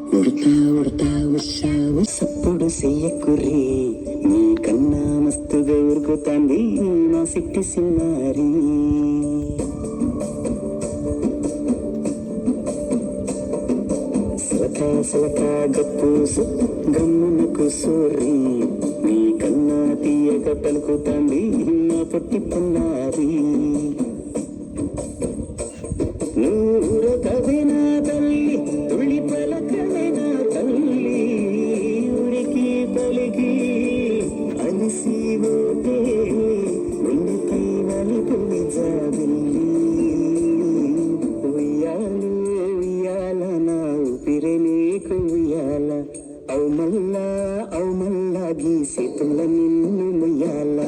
ఉడతా ఉడతా ఉషావు సప్పుడు చెయ్యకుర్రి నీ కన్నా మస్తుగా ఉరుకుతాంది నా సిట్టి సిన్నారి సలకా సలకా గప్పూసు గమ్మునకు సోర్రి నీ కన్నా తీయక పలుకుతాంది నా పొట్టి పున్నారి నూరు కవినా తల్లి తుళి పలకవినా తల్లి ఉరికి పలికి అలిసి ఓటే వెండిపై వలిపుని జాబిల్లి ఉయ్యాలు ఉయ్యాల నా ఊపిరే నీకు ఉయ్యాల ఔ మల్లా గీసేతుల నిన్ను ముయ్యాల